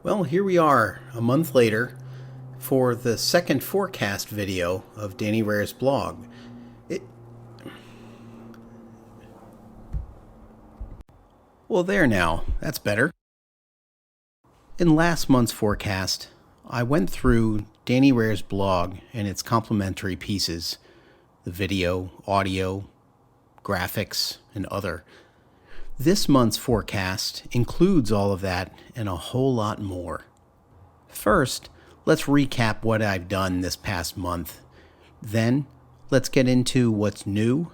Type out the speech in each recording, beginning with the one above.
Well, here we are, a month later, for the second forecast video of Danny Rehr's blog. Well, there now. That's better. In last month's forecast, I went through Danny Rehr's blog and its complementary pieces, the video, audio, graphics, and other. This month's forecast includes all of that and a whole lot more. First, let's recap what I've done this past month. Then, let's get into what's new,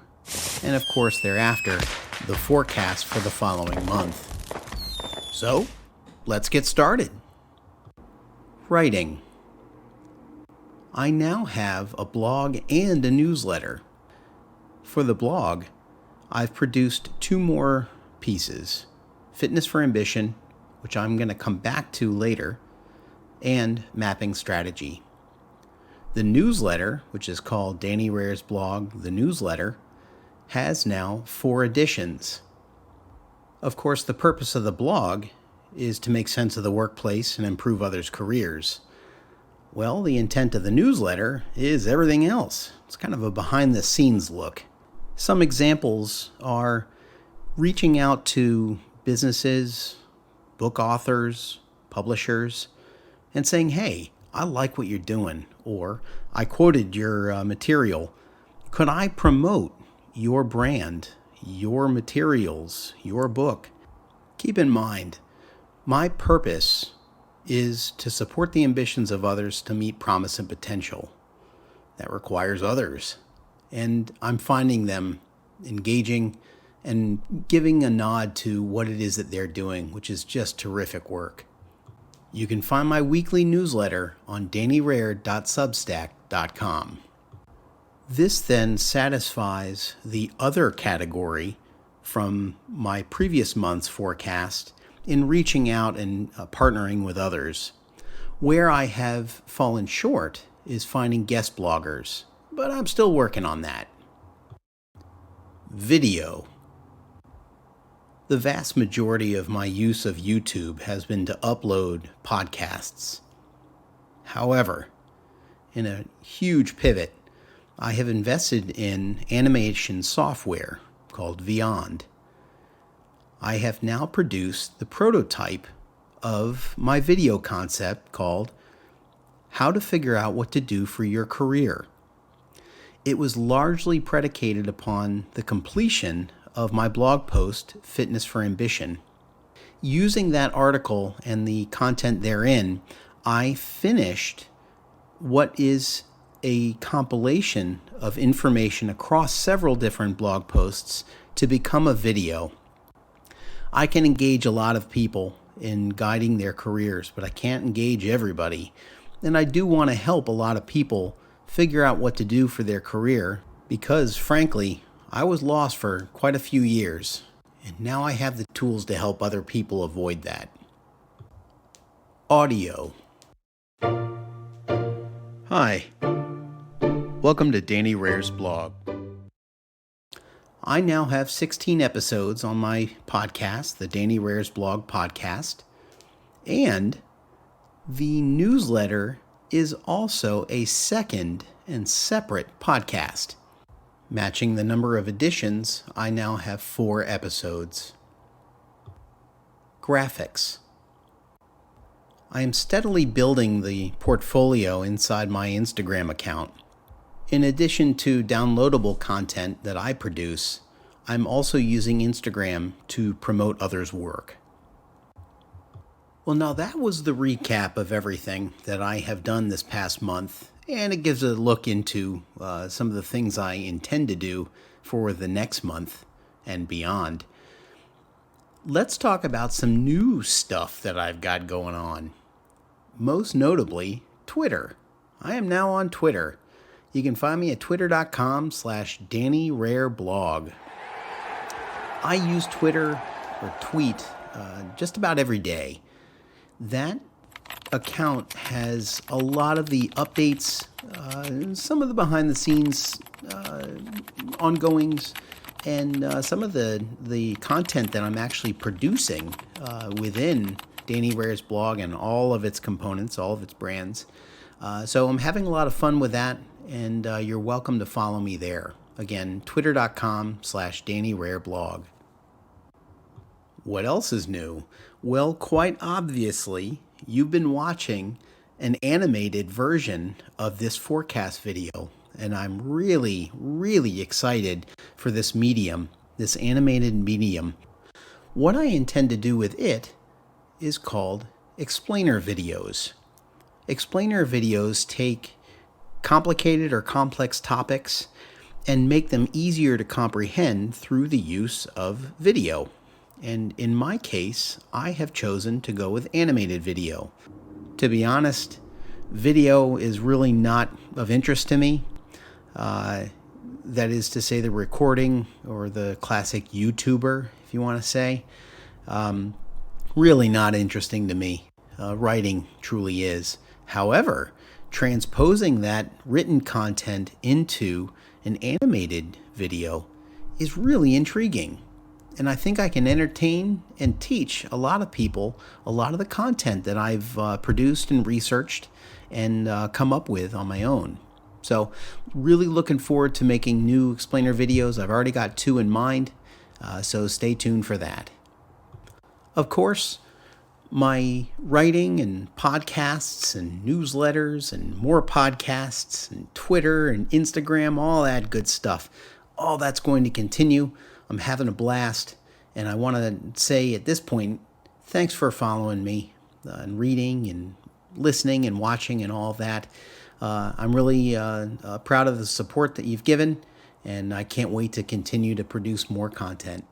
and of course thereafter, the forecast for the following month. So, let's get started. Writing. I now have a blog and a newsletter. For the blog, I've produced two more pieces, Fitness for Ambition, which I'm going to come back to later, and Mapping Strategy. The newsletter, which is called Danny Rehr's blog, the newsletter, has now 4 editions. Of course, the purpose of the blog is to make sense of the workplace and improve others' careers. Well, the intent of the newsletter is everything else. It's kind of a behind-the-scenes look. Some examples are reaching out to businesses, book authors, publishers, and saying, hey, I like what you're doing, or I quoted your material. Could I promote your brand, your materials, your book? Keep in mind, my purpose is to support the ambitions of others to meet promise and potential. That requires others. And I'm finding them engaging and giving a nod to what it is that they're doing, which is just terrific work. You can find my weekly newsletter on dannyrehr.substack.com. This then satisfies the other category from my previous month's forecast in reaching out and partnering with others. Where I have fallen short is finding guest bloggers, but I'm still working on that. Video. The vast majority of my use of YouTube has been to upload podcasts. However, in a huge pivot, I have invested in animation software called Vyond. I have now produced the prototype of my video concept called How to Figure Out What to Do for Your Career. It was largely predicated upon the completion of my blog post, Fitness for Ambition. Using that article and the content therein, I finished what is a compilation of information across several different blog posts to become a video. I can engage a lot of people in guiding their careers, but I can't engage everybody. And I do want to help a lot of people figure out what to do for their career because, frankly, I was lost for quite a few years, and now I have the tools to help other people avoid that. Audio. Hi. Welcome to Danny Rehr's blog. I now have 16 episodes on my podcast, the Danny Rehr's blog podcast, and the newsletter is also a second and separate podcast. Matching the number of editions, I now have 4 episodes. Graphics. I am steadily building the portfolio inside my Instagram account. In addition to downloadable content that I produce, I'm also using Instagram to promote others' work. Well, now that was the recap of everything that I have done this past month, and it gives a look into some of the things I intend to do for the next month and beyond. Let's talk about some new stuff that I've got going on. Most notably, Twitter. I am now on Twitter. You can find me at twitter.com/DannyRehrBlog. I use Twitter or tweet just about every day. That account has a lot of the updates, some of the behind-the-scenes ongoings, and some of the content that I'm actually producing within Danny Rehr's blog and all of its components, all of its brands. So I'm having a lot of fun with that, and you're welcome to follow me there. Again, twitter.com/Danny Rehr blog. What else is new? Well, quite obviously, you've been watching an animated version of this forecast video, and I'm really, really excited for this medium, this animated medium. What I intend to do with it is called explainer videos. Explainer videos take complicated or complex topics and make them easier to comprehend through the use of video. And in my case, I have chosen to go with animated video. To be honest, video is really not of interest to me. That is to say, the recording, or the classic YouTuber, if you want to say, really not interesting to me. Writing truly is. However, transposing that written content into an animated video is really intriguing. And I think I can entertain and teach a lot of people a lot of the content that I've produced and researched and come up with on my own. So really looking forward to making new explainer videos. I've already got 2 in mind, so stay tuned for that. Of course, my writing and podcasts and newsletters and more podcasts and Twitter and Instagram, all that good stuff, all that's going to continue. I'm having a blast, and I want to say at this point, thanks for following me and reading and listening and watching and all that. I'm really proud of the support that you've given, and I can't wait to continue to produce more content.